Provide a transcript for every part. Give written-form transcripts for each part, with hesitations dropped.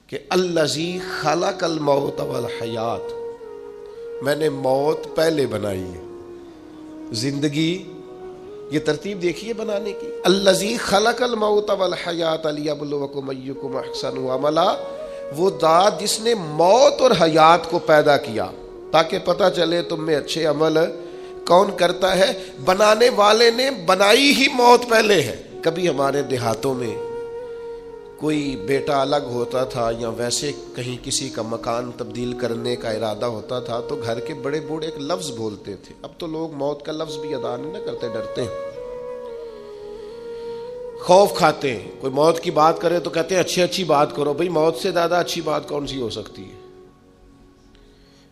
کہ الذی خلق الموت والحیات، میں نے موت پہلے بنائی ہے، زندگی، یہ ترتیب دیکھیے بنانے کی. الذی خلق الموت والحیات لیبلوکم ایکم احسن عملا، وہ ذات جس نے موت اور حیات کو پیدا کیا تاکہ پتہ چلے تم میں اچھے عمل کون کرتا ہے. بنانے والے نے بنائی ہی موت پہلے ہے. کبھی ہمارے دیہاتوں میں کوئی بیٹا الگ ہوتا تھا یا ویسے کہیں کسی کا مکان تبدیل کرنے کا ارادہ ہوتا تھا تو گھر کے بڑے بوڑھے ایک لفظ بولتے تھے. اب تو لوگ موت کا لفظ بھی ادا نہیں کرتے، ڈرتے ہیں، خوف کھاتے ہیں. کوئی موت کی بات کرے تو کہتے ہیں اچھی بات کرو. بھئی موت سے زیادہ اچھی بات کون سی ہو سکتی ہے؟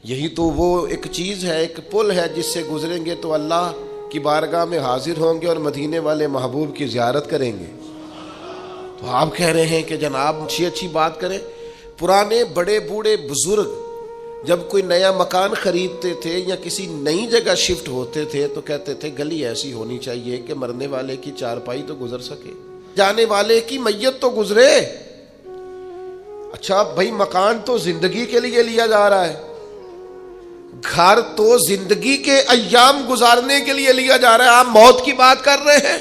یہی تو وہ ایک چیز ہے، ایک پل ہے جس سے گزریں گے تو اللہ کی بارگاہ میں حاضر ہوں گے اور مدینے والے محبوب کی زیارت کریں گے. تو آپ کہہ رہے ہیں کہ جناب اچھی بات کریں. پرانے بڑے بوڑھے بزرگ جب کوئی نیا مکان خریدتے تھے یا کسی نئی جگہ شفٹ ہوتے تھے تو کہتے تھے گلی ایسی ہونی چاہیے کہ مرنے والے کی چارپائی تو گزر سکے، جانے والے کی میت تو گزرے. اچھا بھائی مکان تو زندگی کے لیے لیا جا رہا ہے، گھر تو زندگی کے ایام گزارنے کے لیے لیا جا رہا ہے، آپ موت کی بات کر رہے ہیں.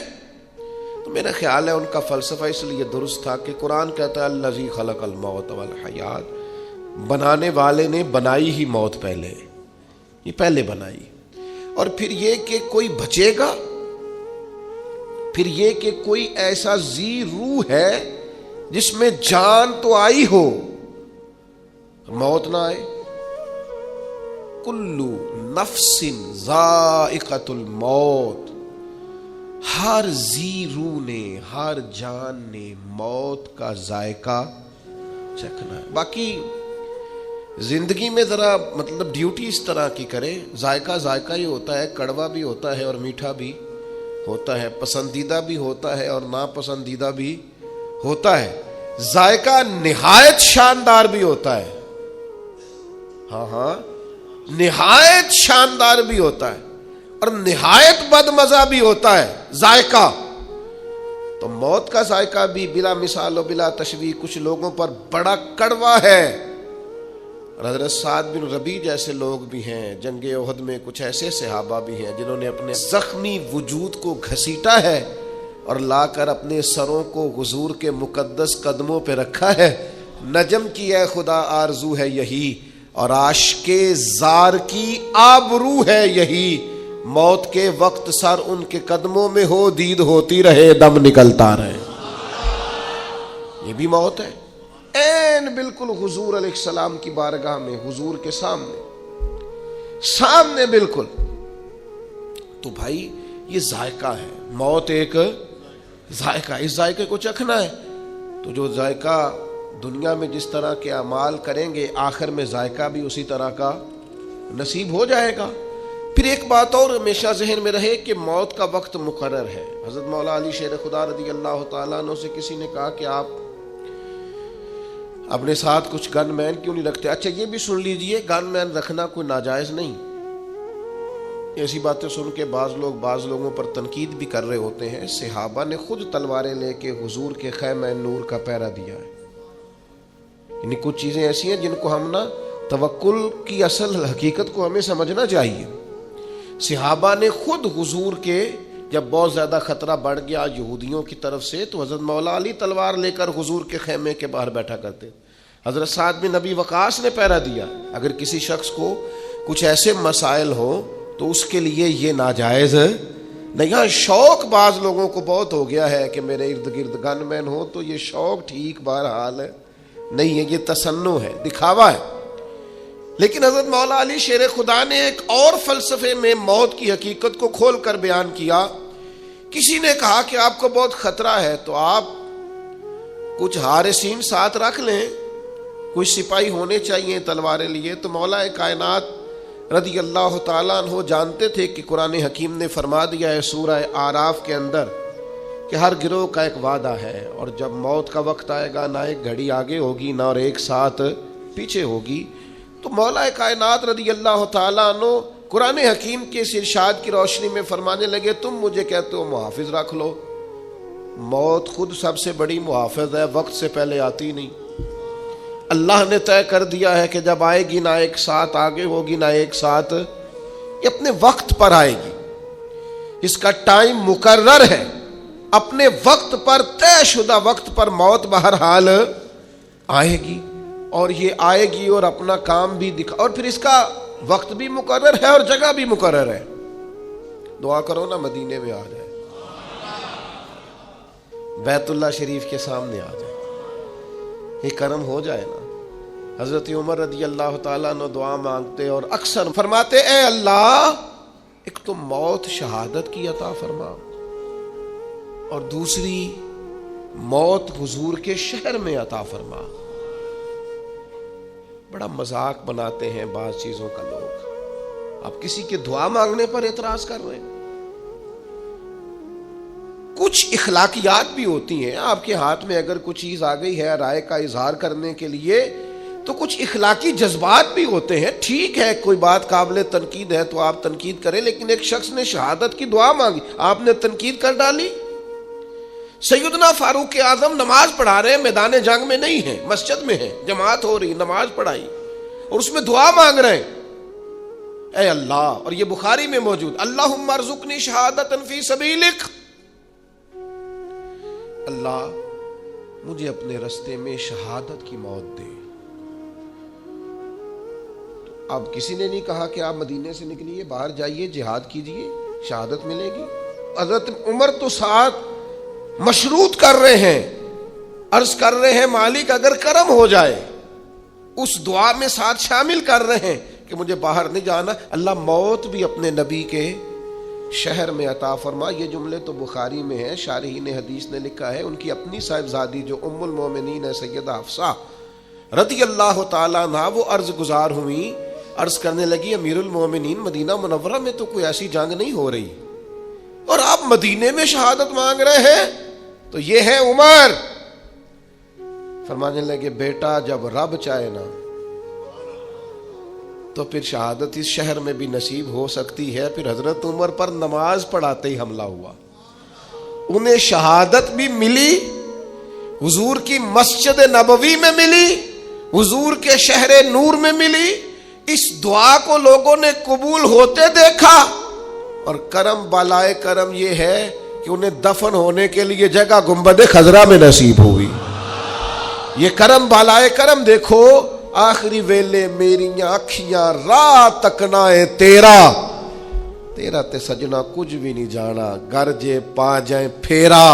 تو میرا خیال ہے ان کا فلسفہ اس لیے درست تھا کہ قرآن کہتا ہے الذی خلق الموت والحیات، بنانے والے نے بنائی ہی موت پہلے، یہ پہلے بنائی. اور پھر یہ کہ کوئی بچے گا، پھر یہ کہ کوئی ایسا ذی روح ہے جس میں جان تو آئی ہو موت نہ آئے. کلو نفس ذائقۃ الموت، ہر ذی روح نے، ہر جان نے موت کا ذائقہ چکھنا ہے. باقی زندگی میں ذرا مطلب ڈیوٹی اس طرح کی کرے، ذائقہ ہی ہوتا ہے، کڑوا بھی ہوتا ہے اور میٹھا بھی ہوتا ہے، پسندیدہ بھی ہوتا ہے اور ناپسندیدہ بھی ہوتا ہے. ذائقہ نہایت شاندار بھی ہوتا ہے، ہاں نہایت شاندار بھی ہوتا ہے اور نہایت بد مزہ بھی ہوتا ہے ذائقہ. تو موت کا ذائقہ بھی بلا مثال و بلا تشبیہ کچھ لوگوں پر بڑا کڑوا ہے. حضرت سعد بن ربیع جیسے لوگ بھی ہیں، جنگ احد میں کچھ ایسے صحابہ بھی ہیں جنہوں نے اپنے زخمی وجود کو گھسیٹا ہے اور لا کر اپنے سروں کو حضور کے مقدس قدموں پہ رکھا ہے. نجم کی اے خدا آرزو ہے یہی اور عاشق زار کی آبرو ہے یہی، موت کے وقت سر ان کے قدموں میں ہو، دید ہوتی رہے، دم نکلتا رہے. یہ بھی موت ہے این بالکل حضور علیہ السلام کی بارگاہ میں، حضور کے سامنے بالکل. تو بھائی یہ ذائقہ ہے، موت ایک ذائقہ، اس ذائقے کو چکھنا ہے. تو جو ذائقہ دنیا میں جس طرح کے اعمال کریں گے آخر میں ذائقہ بھی اسی طرح کا نصیب ہو جائے گا. پھر ایک بات اور ہمیشہ ذہن میں رہے کہ موت کا وقت مقرر ہے. حضرت مولا علی شیر خدا رضی اللہ تعالیٰ عنہ سے کسی نے کہا کہ آپ اپنے ساتھ کچھ گن مین کیوں نہیں رکھتے؟ اچھا یہ بھی سن لیجئے، گن مین رکھنا کوئی ناجائز نہیں. ایسی باتیں سن کے بعض لوگوں پر تنقید بھی کر رہے ہوتے ہیں. صحابہ نے خود تلواریں لے کے حضور کے خیمہ نور کا پہرا دیا ہے. یعنی کچھ چیزیں ایسی ہیں جن کو ہم نا توکل کی اصل حقیقت کو ہمیں سمجھنا چاہیے. صحابہ نے خود حضور کے جب بہت زیادہ خطرہ بڑھ گیا یہودیوں کی طرف سے تو حضرت مولا علی تلوار لے کر حضور کے خیمے کے باہر بیٹھا کرتے. حضرت سعد بن ابی وقاص نے پہرا دیا. اگر کسی شخص کو کچھ ایسے مسائل ہو تو اس کے لیے یہ ناجائز نہیں. ہاں شوق بعض لوگوں کو بہت ہو گیا ہے کہ میرے ارد گرد گن مین ہو، تو یہ شوق ٹھیک بہرحال نہیں ہے، یہ تصنع ہے، دکھاوا ہے. لیکن حضرت مولا علی شیر خدا نے ایک اور فلسفے میں موت کی حقیقت کو کھول کر بیان کیا. کسی نے کہا کہ آپ کو بہت خطرہ ہے تو آپ کچھ حارسین ساتھ رکھ لیں، کچھ سپاہی ہونے چاہیے تلواریں لیے. تو مولا کائنات رضی اللہ تعالیٰ عنہ جانتے تھے کہ قرآن حکیم نے فرما دیا ہے سورہ آراف کے اندر کہ ہر گروہ کا ایک وعدہ ہے اور جب موت کا وقت آئے گا نہ ایک گھڑی آگے ہوگی نہ اور ایک ساتھ پیچھے ہوگی. تو مولا کائنات رضی اللہ تعالیٰ عنہ قرآن حکیم کے اس ارشاد کی روشنی میں فرمانے لگے تم مجھے کہتے ہو محافظ رکھ لو، موت خود سب سے بڑی محافظ ہے، وقت سے پہلے آتی نہیں. اللہ نے طے کر دیا ہے کہ جب آئے گی نہ ایک ساتھ آگے ہوگی نہ ایک ساتھ، یہ اپنے وقت پر آئے گی، اس کا ٹائم مقرر ہے، اپنے وقت پر، طے شدہ وقت پر موت بہرحال آئے گی، اور یہ آئے گی اور اپنا کام بھی دکھا، اور پھر اس کا وقت بھی مقرر ہے اور جگہ بھی مقرر ہے۔ دعا کرو نا مدینے میں آ جائے، بیت اللہ شریف کے سامنے آ جائے، یہ کرم ہو جائے نا۔ حضرت عمر رضی اللہ تعالیٰ عنہ دعا مانگتے اور اکثر فرماتے، اے اللہ ایک تو موت شہادت کی عطا فرما، اور دوسری موت حضور کے شہر میں عطا فرما۔ بڑا مذاق بناتے ہیں بعض چیزوں کا لوگ، آپ کسی کے دعا مانگنے پر اعتراض کر رہے ہیں۔ کچھ اخلاقیات بھی ہوتی ہیں، آپ کے ہاتھ میں اگر کچھ چیز آ گئی ہے رائے کا اظہار کرنے کے لیے، تو کچھ اخلاقی جذبات بھی ہوتے ہیں، ٹھیک ہے کوئی بات قابل تنقید ہے تو آپ تنقید کریں، لیکن ایک شخص نے شہادت کی دعا مانگی، آپ نے تنقید کر ڈالی۔ سیدنا فاروق اعظم نماز پڑھا رہے ہیں، میدان جنگ میں نہیں ہیں، مسجد میں ہیں، جماعت ہو رہی، نماز پڑھائی اور اس میں دعا مانگ رہے ہیں، اے اللہ، اور یہ بخاری میں موجود، اللہم ارزقنی شہادتا فی سبیلک، اللہ مجھے اپنے رستے میں شہادت کی موت دے۔ اب کسی نے نہیں کہا کہ آپ مدینے سے نکلیے، باہر جائیے، جہاد کیجئے، شہادت ملے گی۔ حضرت عمر تو ساتھ مشروط کر رہے ہیں، عرض کر رہے ہیں مالک اگر کرم ہو جائے، اس دعا میں ساتھ شامل کر رہے ہیں کہ مجھے باہر نہیں جانا، اللہ موت بھی اپنے نبی کے شہر میں عطا فرما۔ یہ جملے تو بخاری میں ہیں، شارحین حدیث نے لکھا ہے، ان کی اپنی صاحبزادی جو ام المومنین ہے سیدہ حفصہ رضی اللہ تعالیٰ عنہا، وہ عرض گزار ہوئی، عرض کرنے لگی امیر المومنین مدینہ منورہ میں تو کوئی ایسی جنگ نہیں ہو رہی اور آپ مدینے میں شہادت مانگ رہے ہیں، تو یہ ہے عمر۔ فرمانے لگے بیٹا جب رب چاہے نا تو پھر شہادت اس شہر میں بھی نصیب ہو سکتی ہے۔ پھر حضرت عمر پر نماز پڑھاتے ہی حملہ ہوا، انہیں شہادت بھی ملی، حضور کی مسجد نبوی میں ملی، حضور کے شہر نور میں ملی۔ اس دعا کو لوگوں نے قبول ہوتے دیکھا، اور کرم بالائے کرم یہ ہے کہ انہیں دفن ہونے کے لیے جگہ گنبد خضرا میں نصیب ہوئی۔ یہ کرم بالائے کرم دیکھو، آخری ویلے میریاں اکھیاں راہ تکنا ہے تیرا، تیرا تے سجنا کچھ بھی نہیں جانا، گر جے پا جائیں پھیرا،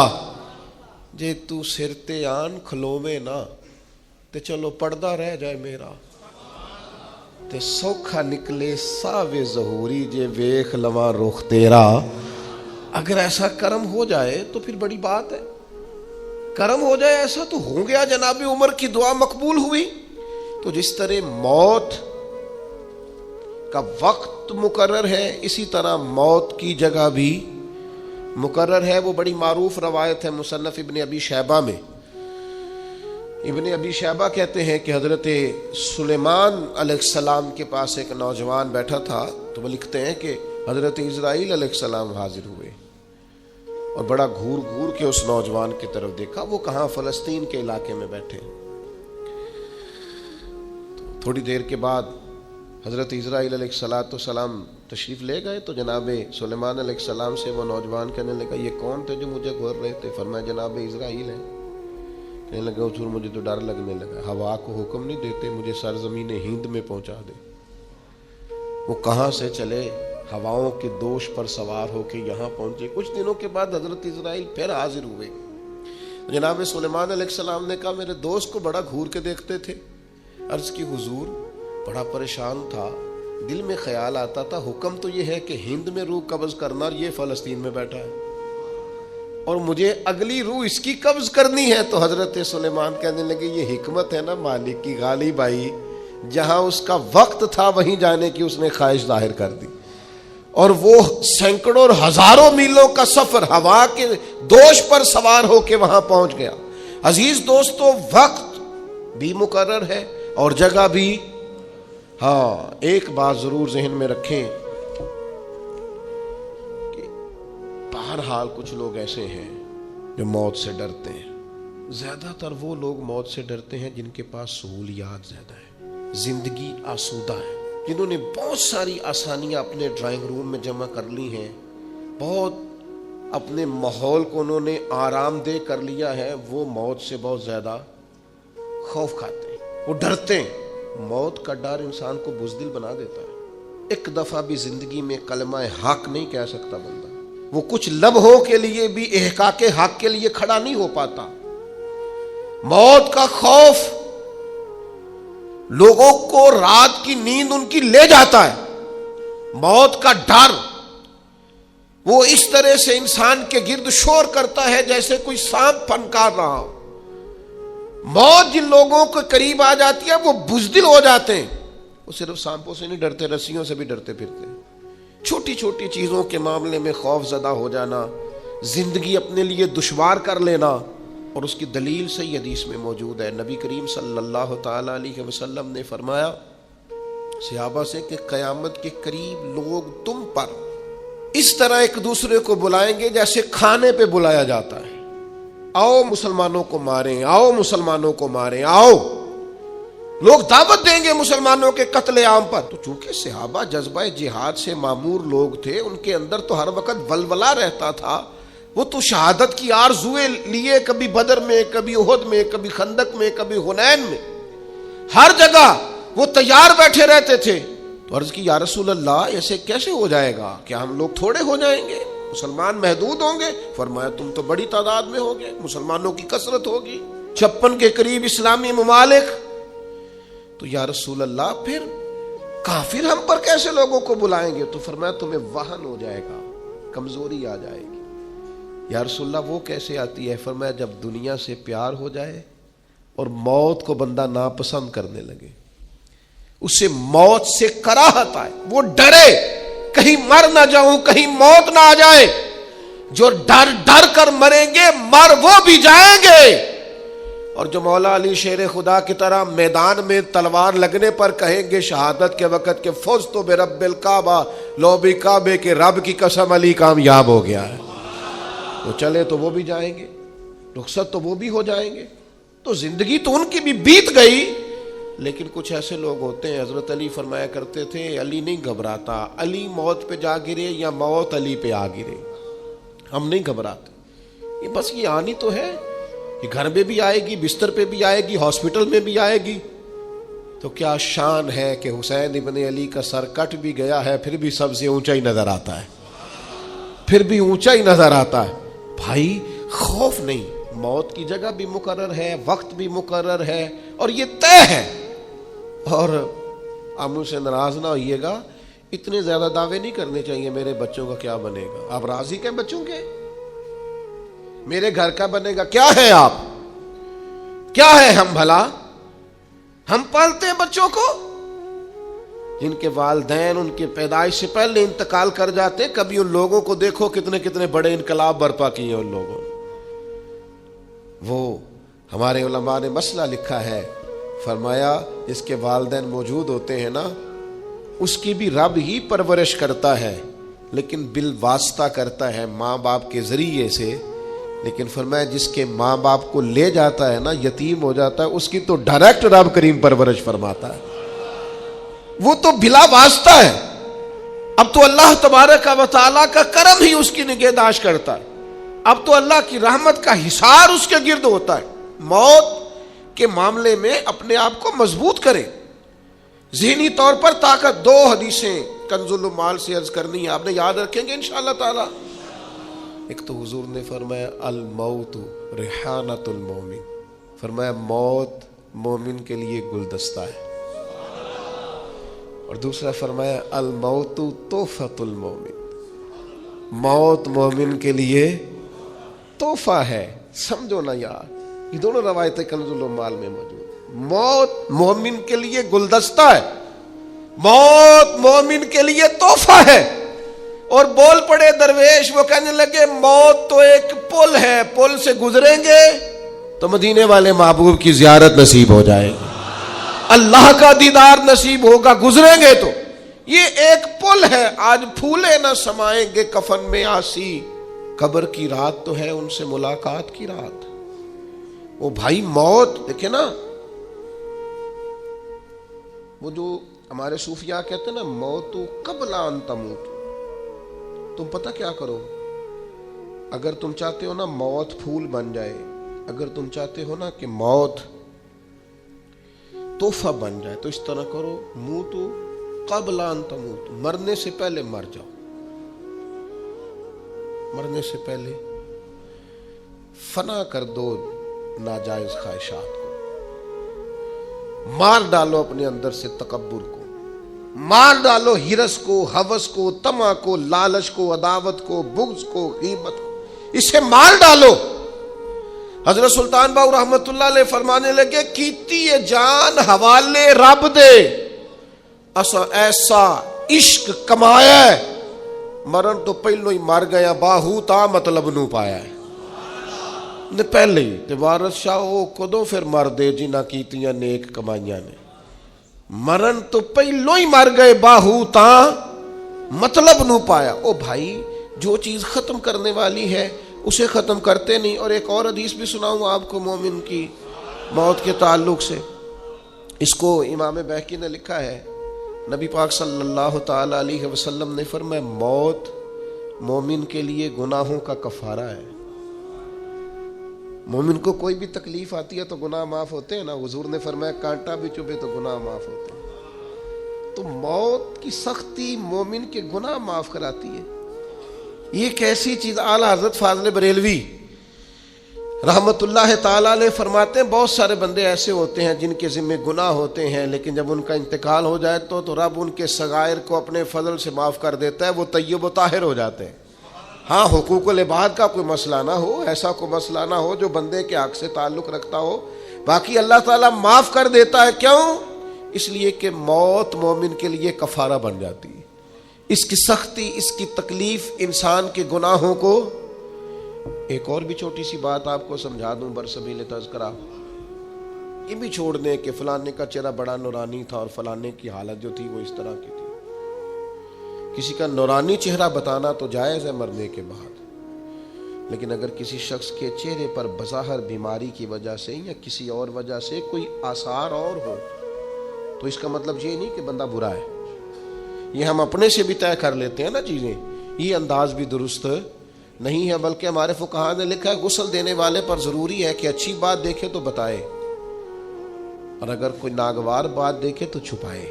جے تو سر تے آن کھلووے نا تے چلو پردہ رہ جائے میرا، تے سوکھا نکلے ساوے ظہوری جے ویکھ لواں رخ تیرا۔ اگر ایسا کرم ہو جائے تو پھر بڑی بات ہے، کرم ہو جائے ایسا تو ہو گیا۔ جناب عمر کی دعا مقبول ہوئی۔ تو جس طرح موت کا وقت مقرر ہے، اسی طرح موت کی جگہ بھی مقرر ہے۔ وہ بڑی معروف روایت ہے مصنف ابن ابی شیبہ میں، ابن ابی شیبہ کہتے ہیں کہ حضرت سلیمان علیہ السلام کے پاس ایک نوجوان بیٹھا تھا، تو وہ لکھتے ہیں کہ حضرت اسرائیل علیہ السلام حاضر ہوئے اور بڑا گھور گھور کے اس نوجوان کی طرف دیکھا، وہ کہاں فلسطین کے علاقے میں بیٹھے۔ تھوڑی دیر کے بعد حضرت اسرائیل علیہ السلام تشریف لے گئے، تو جناب سلیمان علیہ السلام سے وہ نوجوان کہنے لگا یہ کون تھے جو مجھے گھور رہے تھے؟ فرمایا جناب اسرائیل ہیں۔ کہنے لگا حضور مجھے تو ڈر لگنے لگا، ہوا کو حکم نہیں دیتے مجھے سرزمین ہند میں پہنچا دے؟ وہ کہاں سے چلے، ہواؤں کے دوش پر سوار ہو کے یہاں پہنچے۔ کچھ دنوں کے بعد حضرت اسرائیل پھر حاضر ہوئے۔ جناب سلیمان علیہ السلام نے کہا میرے دوست کو بڑا گھور کے دیکھتے تھے۔ عرض کی حضور بڑا پریشان تھا، دل میں خیال آتا تھا حکم تو یہ ہے کہ ہند میں روح قبض کرنا، اور یہ فلسطین میں بیٹھا ہے اور مجھے اگلی روح اس کی قبض کرنی ہے۔ تو حضرت سلیمان کہنے لگے یہ حکمت ہے نا مالک کی غالب آئی، جہاں اس کا وقت تھا وہیں جانے کی اس نے خواہش ظاہر کر دی، اور وہ سینکڑوں اور ہزاروں میلوں کا سفر ہوا کے دوش پر سوار ہو کے وہاں پہنچ گیا۔ عزیز دوستو، وقت بھی مقرر ہے اور جگہ بھی۔ ہاں ایک بات ضرور ذہن میں رکھیں کہ بہرحال کچھ لوگ ایسے ہیں جو موت سے ڈرتے ہیں، زیادہ تر وہ لوگ موت سے ڈرتے ہیں جن کے پاس سہولیات زیادہ ہے، زندگی آسودہ ہے، جنہوں نے بہت ساری آسانیاں اپنے ڈرائنگ روم میں جمع کر لی ہیں، بہت اپنے ماحول کو انہوں نے آرام دہ کر لیا ہے، وہ موت سے بہت زیادہ خوف کھاتے ہیں، وہ ڈرتے ہیں۔ موت کا ڈر انسان کو بزدل بنا دیتا ہے۔ ایک دفعہ بھی زندگی میں کلمہ حق نہیں کہہ سکتا بندہ، وہ کچھ لمحوں کے لیے بھی احقاق حق کے لیے کھڑا نہیں ہو پاتا۔ موت کا خوف لوگوں کو رات کی نیند ان کی لے جاتا ہے۔ موت کا ڈر وہ اس طرح سے انسان کے گرد شور کرتا ہے جیسے کوئی سانپ پھنکار رہا ہو۔ موت جن لوگوں کے قریب آ جاتی ہے وہ بزدل ہو جاتے ہیں۔ وہ صرف سانپوں سے نہیں ڈرتے، رسیوں سے بھی ڈرتے پھرتے ہیں۔ چھوٹی چھوٹی چیزوں کے معاملے میں خوف زدہ ہو جانا، زندگی اپنے لیے دشوار کر لینا، اور اس کی دلیل صحیح حدیث میں موجود ہے۔ نبی کریم صلی اللہ تعالی علیہ وسلم نے فرمایا صحابہ سے کہ قیامت کے قریب لوگ تم پر اس طرح ایک دوسرے کو بلائیں گے جیسے کھانے پہ بلایا جاتا ہے، آؤ مسلمانوں کو ماریں، آؤ مسلمانوں کو ماریں، آؤ۔ لوگ دعوت دیں گے مسلمانوں کے قتل عام پر۔ تو چونکہ صحابہ جذبہ جہاد سے معمور لوگ تھے، ان کے اندر تو ہر وقت ولولہ رہتا تھا، وہ تو شہادت کی آرزوئیں لیے کبھی بدر میں، کبھی احد میں، کبھی خندق میں، کبھی حنین میں، ہر جگہ وہ تیار بیٹھے رہتے تھے۔ تو عرض کی یا رسول اللہ ایسے کیسے ہو جائے گا؟ کیا ہم لوگ تھوڑے ہو جائیں گے؟ مسلمان محدود ہوں گے؟ فرمایا تم تو بڑی تعداد میں ہوگے، مسلمانوں کی کثرت ہوگی، 56 کے قریب اسلامی ممالک۔ تو یا رسول اللہ پھر کافر ہم پر کیسے لوگوں کو بلائیں گے؟ تو فرمایا تمہیں وہن ہو جائے گا، کمزوری آ جائے گی۔ یا رسول اللہ وہ کیسے آتی ہے؟ فرمایا جب دنیا سے پیار ہو جائے اور موت کو بندہ ناپسند کرنے لگے، اسے موت سے کراہت آئے، وہ ڈرے کہیں مر نہ جاؤں، کہیں موت نہ آ جائے۔ جو ڈر ڈر کر مریں گے مر وہ بھی جائیں گے، اور جو مولا علی شیر خدا کی طرح میدان میں تلوار لگنے پر کہیں گے شہادت کے وقت کہ فزت برب الکعبہ، لو بھی کعبے کے رب کی قسم علی کامیاب ہو گیا ہے، تو چلے تو وہ بھی جائیں گے، رخصت تو وہ بھی ہو جائیں گے۔ تو زندگی تو ان کی بھی بیت گئی، لیکن کچھ ایسے لوگ ہوتے ہیں، حضرت علی فرمایا کرتے تھے علی نہیں گھبراتا، علی موت پہ جا گرے یا موت علی پہ آ گرے، ہم نہیں گھبراتے، یہ بس یہ آنی تو ہے، یہ گھر میں بھی آئے گی، بستر پہ بھی آئے گی، ہاسپٹل میں بھی آئے گی۔ تو کیا شان ہے کہ حسین ابن علی کا سر کٹ بھی گیا ہے پھر بھی سب سے اونچا ہی نظر آتا ہے، پھر بھی اونچا ہی نظر آتا ہے۔ بھائی خوف نہیں، موت کی جگہ بھی مقرر ہے، وقت بھی مقرر ہے، اور یہ طے ہے۔ اور آپ مجھ سے ناراض نہ ہوئیے گا، اتنے زیادہ دعوے نہیں کرنے چاہیے میرے بچوں کا کیا بنے گا۔ آپ راضی کے بچوں کے؟ میرے گھر کا بنے گا کیا ہے؟ آپ کیا ہے؟ ہم بھلا ہم پالتے ہیں بچوں کو، جن کے والدین ان کے پیدائش سے پہلے انتقال کر جاتے ہیں۔ کبھی ان لوگوں کو دیکھو کتنے کتنے بڑے انقلاب برپا کیے ان لوگوں۔ وہ ہمارے علماء نے مسئلہ لکھا ہے، فرمایا جس کے والدین موجود ہوتے ہیں نا، اس کی بھی رب ہی پرورش کرتا ہے، لیکن بالواسطہ کرتا ہے ماں باپ کے ذریعے سے۔ لیکن فرمایا جس کے ماں باپ کو لے جاتا ہے نا، یتیم ہو جاتا ہے، اس کی تو ڈائریکٹ رب کریم پرورش فرماتا ہے، وہ تو بلا واسطہ ہے۔ اب تو اللہ تبارک و تعالیٰ کا کرم ہی اس کی نگہداشت کرتا ہے، اب تو اللہ کی رحمت کا حصار اس کے گرد ہوتا ہے۔ موت کے معاملے میں اپنے آپ کو مضبوط کریں، ذہنی طور پر طاقت۔ 2 حدیثیں کنز المال سے عرض کرنی ہے، آپ نے یاد رکھیں گے انشاءاللہ تعالی۔ ایک تو حضور نے فرمایا الموت ریحانۃ المومن، فرمایا موت مومن کے لیے گلدستہ ہے، اور دوسرا فرمایا الموت تحفۃ المومن، موت مومن کے لیے تحفہ ہے۔ سمجھو نا یار، یہ دونوں روایتیں کنز المال میں موجود۔ موت مومن کے لیے گلدستہ ہے، موت مومن کے لیے تحفہ ہے۔ اور بول پڑے درویش، وہ کہنے لگے موت تو ایک پل ہے، پل سے گزریں گے تو مدینے والے محبوب کی زیارت نصیب ہو جائے گی، اللہ کا دیدار نصیب ہوگا، گزریں گے تو۔ یہ ایک پل ہے، آج پھولے نہ سمائیں گے کفن میں آسی، قبر کی رات تو ہے ان سے ملاقات کی رات۔ وہ بھائی موت دیکھے نا، وہ جو ہمارے صوفیاء کہتے ہیں نا موت قبل ان تموت، تم پتہ کیا کرو، اگر تم چاہتے ہو نا موت پھول بن جائے، اگر تم چاہتے ہو نا کہ موت تحفہ بن جائے، تو اس طرح کرو، موتو قبل ان تموت، مرنے سے پہلے مر جاؤ، مرنے سے پہلے فنا کر دو ناجائز خواہشات کو، مار ڈالو اپنے اندر سے تکبر کو، مار ڈالو ہرس کو، ہوس کو، طمع کو، لالچ کو، عداوت کو، بغض کو، غیبت کو، اسے مار ڈالو۔ حضرت سلطان باؤ رحمت اللہ علیہ فرمانے لگے کیتی جان حوالے رب دے، اسا ایسا عشق کمایا ہے، مرن تو پہلو ہی مر گیا، باہو تا مطلب نو پایا ہے نے پہلے ہی تے وارث شاہ او کدوں پھر مر دے جنہ کیتیاں نیک کمائیاں نے، مرن تو پہلو ہی مر گئے، باہو تا مطلب نو پایا۔ او بھائی جو چیز ختم کرنے والی ہے اسے ختم کرتے نہیں۔ اور ایک اور حدیث بھی سناؤں آپ کو مومن کی موت کے تعلق سے، اس کو امام بہقی نے لکھا ہے، نبی پاک صلی اللہ تعالی علیہ وسلم نے فرمایا موت مومن کے لیے گناہوں کا کفارہ ہے۔ مومن کو کوئی بھی تکلیف آتی ہے تو گناہ معاف ہوتے ہیں نا، حضور نے فرمایا کانٹا بھی چبھے تو گناہ معاف ہوتے ہیں، تو موت کی سختی مومن کے گناہ معاف کراتی ہے۔ یہ ایک ایسی چیز، اعلیٰ حضرت فاضل بریلوی رحمت اللہ تعالی علیہ فرماتے ہیں بہت سارے بندے ایسے ہوتے ہیں جن کے ذمہ گناہ ہوتے ہیں، لیکن جب ان کا انتقال ہو جائے تو رب ان کے صغائر کو اپنے فضل سے معاف کر دیتا ہے، وہ طیب و طاہر ہو جاتے ہیں۔ ہاں حقوق العباد کا کوئی مسئلہ نہ ہو، ایسا کوئی مسئلہ نہ ہو جو بندے کے حق سے تعلق رکھتا ہو، باقی اللہ تعالیٰ معاف کر دیتا ہے۔ کیوں؟ اس لیے کہ موت مومن کے لیے کفارہ بن جاتی ہے۔ اس کی سختی، اس کی تکلیف انسان کے گناہوں کو۔ ایک اور بھی چھوٹی سی بات آپ کو سمجھا دوں برسبیل تذکرہ، یہ بھی چھوڑ دیں کہ فلانے کا چہرہ بڑا نورانی تھا اور فلانے کی حالت جو تھی وہ اس طرح کی تھی۔ کسی کا نورانی چہرہ بتانا تو جائز ہے مرنے کے بعد، لیکن اگر کسی شخص کے چہرے پر بظاہر بیماری کی وجہ سے یا کسی اور وجہ سے کوئی آثار اور ہو تو اس کا مطلب یہ نہیں کہ بندہ برا ہے۔ یہ ہم اپنے سے بھی طے کر لیتے ہیں نا چیزیں، یہ انداز بھی درست نہیں ہے، بلکہ ہمارے فقہاء نے لکھا ہے غسل دینے والے پر ضروری ہے کہ اچھی بات دیکھے تو بتائے، اور اگر کوئی ناگوار بات دیکھے تو چھپائے۔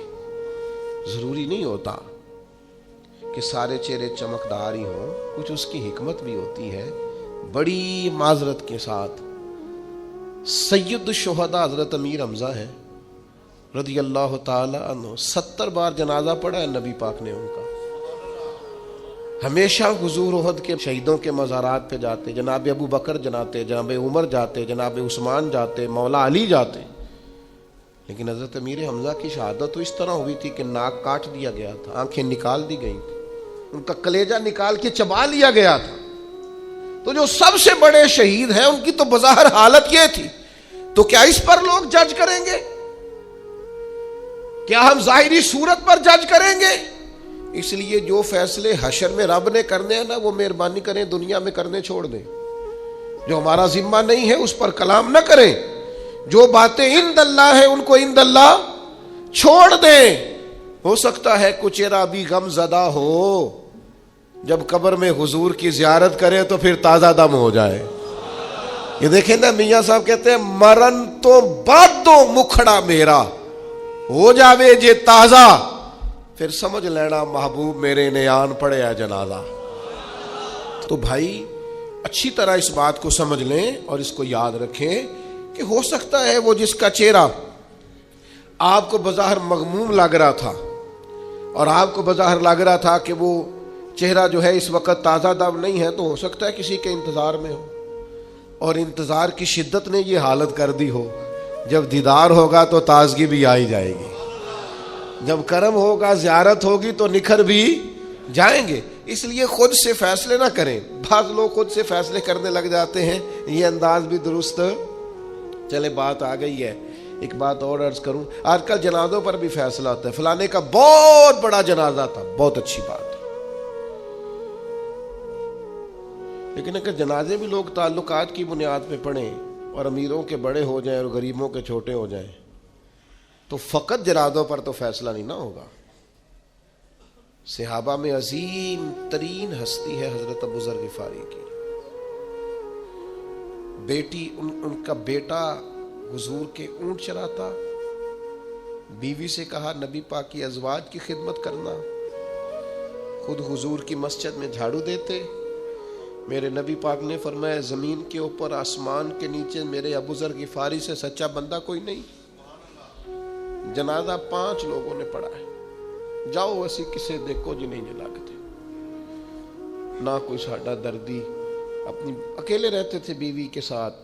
ضروری نہیں ہوتا کہ سارے چہرے چمکدار ہی ہوں، کچھ اس کی حکمت بھی ہوتی ہے۔ بڑی معذرت کے ساتھ سید الشہداء حضرت امیر حمزہ ہیں رضی اللہ تعالی عنہ، 70 بار جنازہ پڑھا ہے نبی پاک نے ان کا۔ ہمیشہ حضور احد کے شہیدوں کے مزارات پہ جاتے، جناب ابو بکر جاتے، جناب عمر جاتے، جناب عثمان جاتے، مولا علی جاتے، لیکن حضرت امیر حمزہ کی شہادت تو اس طرح ہوئی تھی کہ ناک کاٹ دیا گیا تھا، آنکھیں نکال دی گئی تھی، ان کا کلیجہ نکال کے چبا لیا گیا تھا۔ تو جو سب سے بڑے شہید ہیں ان کی تو بظاہر حالت یہ تھی، تو کیا اس پر لوگ جج کریں گے؟ کیا ہم ظاہری صورت پر جج کریں گے؟ اس لیے جو فیصلے حشر میں رب نے کرنے ہیں نا، وہ مہربانی کریں دنیا میں کرنے چھوڑ دیں۔ جو ہمارا ذمہ نہیں ہے اس پر کلام نہ کریں، جو باتیں عند اللہ ہیں ان کو عند اللہ چھوڑ دیں۔ ہو سکتا ہے کچھ چہرہ بھی غم زدہ ہو، جب قبر میں حضور کی زیارت کرے تو پھر تازہ دم ہو جائے۔ یہ دیکھیں نا میاں صاحب کہتے ہیں مرن تو بادو مکھڑا میرا ہو جاوے جے تازہ، پھر سمجھ لینا محبوب میرے نے آن پڑے ہے جنازہ۔ تو بھائی اچھی طرح اس بات کو سمجھ لیں اور اس کو یاد رکھیں کہ ہو سکتا ہے وہ جس کا چہرہ آپ کو بظاہر مغموم لگ رہا تھا اور آپ کو بظاہر لگ رہا تھا کہ وہ چہرہ جو ہے اس وقت تازہ دم نہیں ہے، تو ہو سکتا ہے کسی کے انتظار میں ہو، اور انتظار کی شدت نے یہ حالت کر دی ہو، جب دیدار ہوگا تو تازگی بھی آئی جائے گی، جب کرم ہوگا زیارت ہوگی تو نکھر بھی جائیں گے۔ اس لیے خود سے فیصلے نہ کریں، بعض لوگ خود سے فیصلے کرنے لگ جاتے ہیں، یہ انداز بھی درست۔ چلے بات آ گئی ہے، ایک بات اور عرض کروں، آج کل جنازوں پر بھی فیصلہ ہوتا ہے، فلانے کا بہت بڑا جنازہ تھا، بہت اچھی بات ہے، لیکن اگر جنازے بھی لوگ تعلقات کی بنیاد پہ پڑھیں اور امیروں کے بڑے ہو جائیں اور غریبوں کے چھوٹے ہو جائیں تو فقط جنازوں پر تو فیصلہ نہیں نہ ہوگا. صحابہ میں عظیم ترین ہستی ہے حضرت ابو ذر غفاری کی بیٹی. ان کا بیٹا حضور کے اونٹ چراتا. بیوی سے کہا نبی پاک کی ازواج کی خدمت کرنا. خود حضور کی مسجد میں جھاڑو دیتے. میرے نبی پاک نے فرمایا زمین کے اوپر آسمان کے نیچے میرے ابو ذر غفاری سے سچا بندہ کوئی نہیں. جنازہ 5 لوگوں نے پڑھا ہے. جاؤ ایسی کسے دیکھو جی نہیں جلاتے. نہ کوئی ساڈا دردی. اپنی اکیلے رہتے تھے بیوی کے ساتھ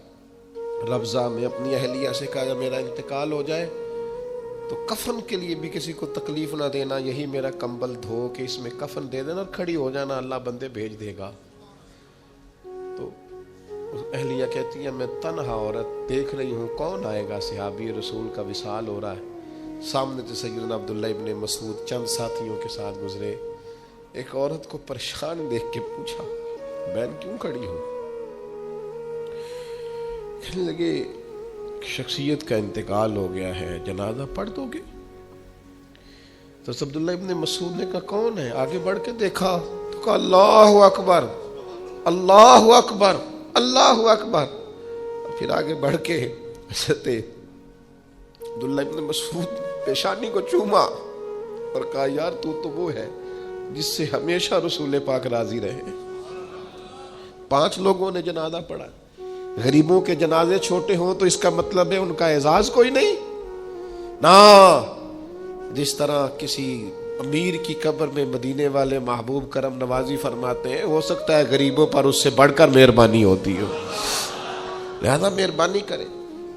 ربضہ میں. اپنی اہلیہ سے کہا جب میرا انتقال ہو جائے تو کفن کے لیے بھی کسی کو تکلیف نہ دینا, یہی میرا کمبل دھو کے اس میں کفن دے دینا اور کھڑی ہو جانا, اللہ بندے بھیج دے گا. تو اہلیہ کہتی ہے میں تنہا عورت دیکھ رہی ہوں کون آئے گا, صحابی رسول کا وصال ہو رہا ہے. سامنے سے سیدنا عبداللہ ابن مسعود چند ساتھیوں کے ساتھ گزرے. ایک عورت کو پریشان دیکھ کے پوچھا بہن کیوں کھڑی ہو؟ کہنے لگے شخصیت کا انتقال ہو گیا ہے, جنازہ پڑھ دو گے؟ تو عبداللہ ابن مسعود نے کہا کون ہے؟ آگے بڑھ کے دیکھا تو کہا اللہ اکبر اللہ اکبر اللہ اکبر. پھر آگے بڑھ کے حضرت عبداللہ ابن مسعود پیشانی کو چوما اور کہا یار تو وہ ہے جس سے ہمیشہ رسول پاک راضی رہے. 5 لوگوں نے جنازہ پڑھا. غریبوں کے جنازے چھوٹے ہوں تو اس کا مطلب ہے ان کا اعزاز کوئی نہیں نا. جس طرح کسی امیر کی قبر میں مدینے والے محبوب کرم نوازی فرماتے ہیں ہو سکتا ہے غریبوں پر اس سے بڑھ کر مہربانی ہوتی ہو, لہذا مہربانی کریں.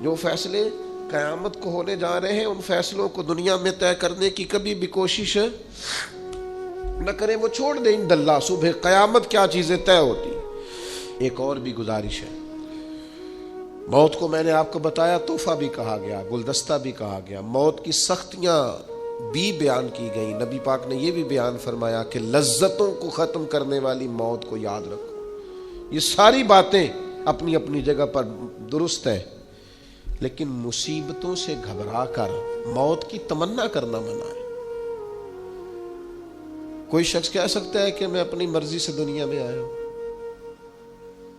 جو فیصلے قیامت کو ہونے جا رہے ہیں ان فیصلوں کو دنیا میں طے کرنے کی کبھی بھی کوشش نہ کریں, وہ چھوڑ دیں. انشاءاللہ صبح قیامت کیا چیزیں طے ہوتی. ایک اور بھی گزارش ہے. موت کو میں نے آپ کو بتایا تحفہ بھی کہا گیا, گلدستہ بھی کہا گیا. موت کی سختیاں بھی بیان کی گئی. نبی پاک نے یہ بھی بیان فرمایا کہ لذتوں کو ختم کرنے والی موت کو یاد رکھو. یہ ساری باتیں اپنی اپنی جگہ پر درست ہیں, لیکن مصیبتوں سے گھبرا کر موت کی تمنا کرنا منع ہے. کوئی شخص کہہ سکتا ہے کہ میں اپنی مرضی سے دنیا میں آیا ہوں.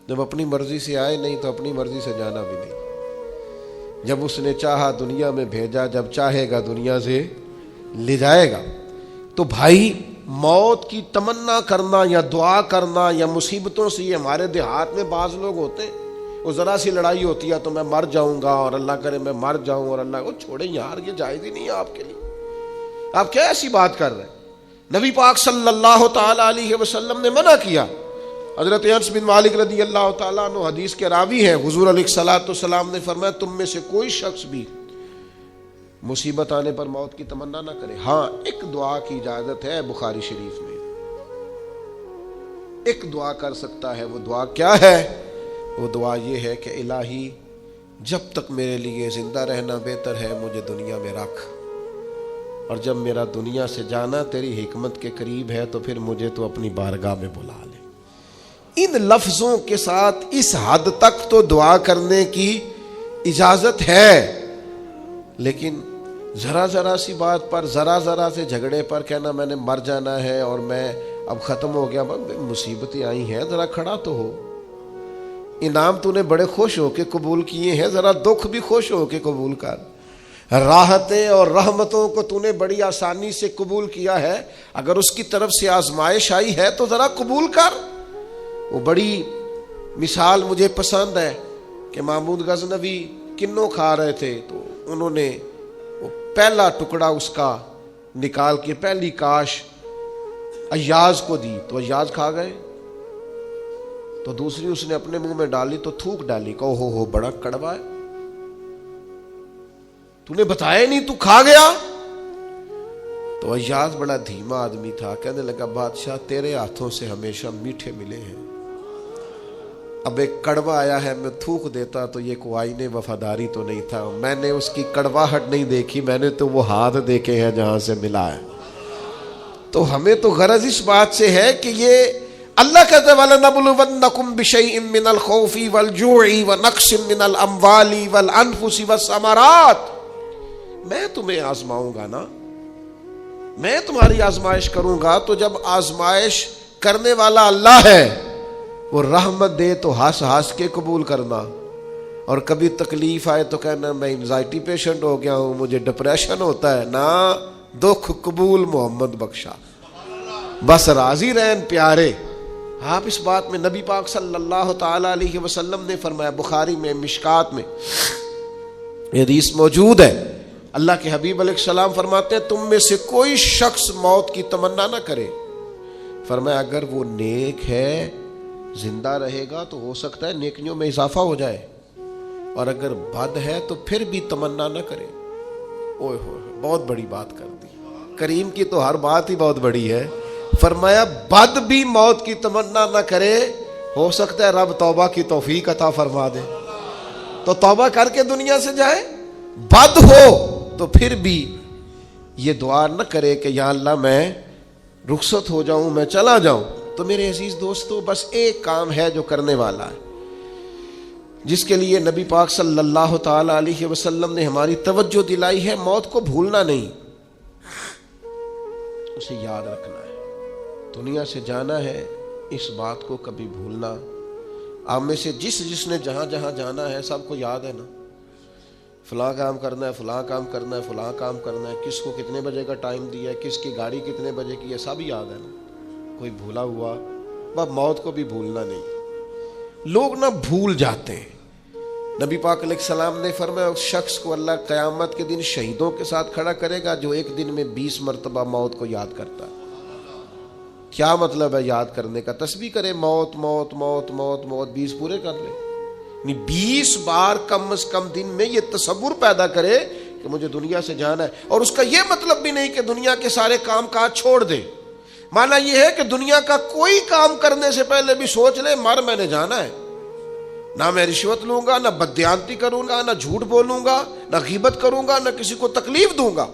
جب اپنی مرضی سے آئے نہیں تو اپنی مرضی سے جانا بھی نہیں. جب اس نے چاہا دنیا میں بھیجا, جب چاہے گا دنیا سے لے جائے گا. تو بھائی موت کی تمنا کرنا یا دعا کرنا یا مصیبتوں سے, یہ ہمارے دیہات میں بعض لوگ ہوتے ہیں وہ ذرا سی لڑائی ہوتی ہے تو میں مر جاؤں گا اور اللہ کرے میں مر جاؤں, اور اللہ کو چھوڑے یار یہ جائز ہی نہیں ہے آپ کے لیے. آپ کیا ایسی بات کر رہے ہیں؟ نبی پاک صلی اللہ تعالی علیہ وسلم نے منع کیا. حضرت انس بن مالک رضی اللہ تعالیٰ عنہ حدیث کے راوی ہیں. حضور علیہ الصلوۃ والسلام نے فرمایا تم میں سے کوئی شخص بھی مصیبت آنے پر موت کی تمنا نہ کرے. ہاں ایک دعا کی اجازت ہے بخاری شریف میں, ایک دعا کر سکتا ہے. وہ دعا کیا ہے؟ وہ دعا یہ ہے کہ الہی جب تک میرے لیے زندہ رہنا بہتر ہے مجھے دنیا میں رکھ, اور جب میرا دنیا سے جانا تیری حکمت کے قریب ہے تو پھر مجھے تو اپنی بارگاہ میں بلا لے. ان لفظوں کے ساتھ اس حد تک تو دعا کرنے کی اجازت ہے, لیکن ذرا سی بات پر ذرا سے جھگڑے پر کہنا میں نے مر جانا ہے اور میں اب ختم ہو گیا. مصیبتیں آئی ہیں ذرا کھڑا تو ہو. انعام تو نے بڑے خوش ہو کے قبول کیے ہیں, ذرا دکھ بھی خوش ہو کے قبول کر. راحتیں اور رحمتوں کو تو نے بڑی آسانی سے قبول کیا ہے, اگر اس کی طرف سے آزمائش آئی ہے تو ذرا قبول کر. وہ بڑی مثال مجھے پسند ہے کہ محمود غزنوی کنوں کھا رہے تھے تو انہوں نے وہ پہلا ٹکڑا اس کا نکال کے پہلی کاش ایاز کو دی تو ایاز کھا گئے, تو دوسری اس نے اپنے منہ میں ڈالی تو تھوک ڈالی, کہ ہو بڑا کڑوا ہے, تو نے بتایا نہیں تو کھا گیا. تو ایاز بڑا دھیما آدمی تھا, کہنے لگا بادشاہ تیرے ہاتھوں سے ہمیشہ میٹھے ملے ہیں, اب ایک کڑوا آیا ہے میں تھوک دیتا تو یہ کوئی آئین وفاداری تو نہیں تھا, میں نے اس کی کڑواہٹ نہیں دیکھی, میں نے تو وہ ہاتھ دیکھے ہیں جہاں سے ملا ہے. تو ہمیں تو غرض اس بات سے ہے کہ یہ اللہ کہتے ہیں وَلَنَبْلُوَنَّكُمْ بِشَيْءٍ مِّنَ الْخَوْفِ وَالْجُوعِ وَنَقْصٍ مِّنَ الْأَمْوَالِ وَالْأَنفُسِ وَالثَّمَرَاتِ، میں تمہیں آزماؤں گا نا، میں تمہاری آزمائش کروں گا، تو جب آزمائش کرنے والا اللہ ہے وہ رحمت دے تو ہنس ہنس کے قبول کرنا، اور کبھی تکلیف آئے تو کہنا میں انزائٹی پیشنٹ ہو گیا ہوں، مجھے ڈپریشن ہوتا ہے، نہ دکھ قبول محمد بخشا، بس راضی رہن پیارے۔ آپ اس بات میں نبی پاک صلی اللہ تعالی علیہ وسلم نے فرمایا، بخاری میں مشکات میں حدیث موجود ہے، اللہ کے حبیب علیہ السلام فرماتے ہیں تم میں سے کوئی شخص موت کی تمنا نہ کرے، فرمایا اگر وہ نیک ہے زندہ رہے گا تو ہو سکتا ہے نیکیوں میں اضافہ ہو جائے، اور اگر بد ہے تو پھر بھی تمنا نہ کرے۔ اوہ ہوئے، بہت بڑی بات کر دی، کریم کی تو ہر بات ہی بہت بڑی ہے۔ فرمایا بد بھی موت کی تمنا نہ کرے، ہو سکتا ہے رب توبہ کی توفیق عطا فرما دے، تو توبہ کر کے دنیا سے جائے۔ بد ہو تو پھر بھی یہ دعا نہ کرے کہ یا اللہ میں رخصت ہو جاؤں، میں چلا جاؤں۔ تو میرے عزیز دوستو، بس ایک کام ہے جو کرنے والا ہے، جس کے لیے نبی پاک صلی اللہ تعالی علیہ وسلم نے ہماری توجہ دلائی ہے، موت کو بھولنا نہیں، اسے یاد رکھنا ہے۔ دنیا سے جانا ہے، اس بات کو کبھی بھولنا۔ آپ میں سے جس نے جہاں جہاں جانا ہے سب کو یاد ہے نا، فلاں کام کرنا ہے، فلاں کام کرنا ہے، فلاں کام کرنا ہے، کس کو کتنے بجے کا ٹائم دیا ہے، کس کی گاڑی کتنے بجے کی ہے، سب یاد ہے نا، کوئی بھولا ہوا؟ بس موت کو بھی بھولنا نہیں۔ لوگ نہ بھول جاتے ہیں۔ نبی پاک علیہ السلام نے فرمایا اس شخص کو اللہ قیامت کے دن شہیدوں کے ساتھ کھڑا کرے گا جو ایک دن میں 20 مرتبہ موت کو یاد کرتا ہے۔ کیا مطلب ہے یاد کرنے کا؟ تسبیح کرے موت موت موت موت موت، 20 پورے کر لے، 20 بار کم از کم دن میں یہ تصور پیدا کرے کہ مجھے دنیا سے جانا ہے۔ اور اس کا یہ مطلب بھی نہیں کہ دنیا کے سارے کام کاج چھوڑ دے، مانا یہ ہے کہ دنیا کا کوئی کام کرنے سے پہلے بھی سوچ لے مر میں نے جانا ہے، نہ میں رشوت لوں گا، نہ بددیانتی کروں گا، نہ جھوٹ بولوں گا، نہ غیبت کروں گا، نہ کسی کو تکلیف دوں گا،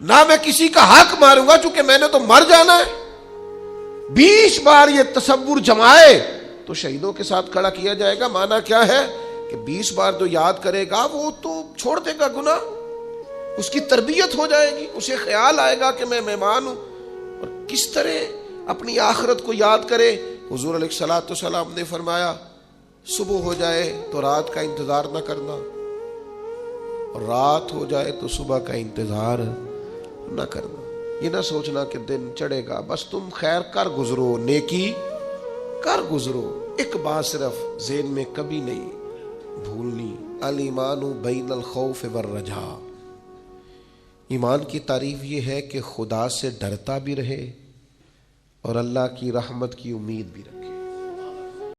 نہ میں کسی کا حق ماروں گا، چونکہ میں نے تو مر جانا ہے۔ 20 بار یہ تصور جمائے تو شہیدوں کے ساتھ کھڑا کیا جائے گا۔ مانا کیا ہے کہ 20 بار جو یاد کرے گا وہ تو چھوڑ دے گا گناہ، اس کی تربیت ہو جائے گی، اسے خیال آئے گا کہ میں مہمان ہوں۔ اور کس طرح اپنی آخرت کو یاد کرے؟ حضور علیہ الصلوۃ والسلام نے فرمایا صبح ہو جائے تو رات کا انتظار نہ کرنا، اور رات ہو جائے تو صبح کا انتظار نہ کرنا۔ یہ نہ سوچنا کہ دن چڑھے گا، بس تم خیر کر گزرو، نیکی کر گزرو۔ ایک بات صرف ذہن میں کبھی نہیں بھولنی، الایمان بین الخوف والرجاء۔ ایمان کی تعریف یہ ہے کہ خدا سے ڈرتا بھی رہے اور اللہ کی رحمت کی امید بھی رہے۔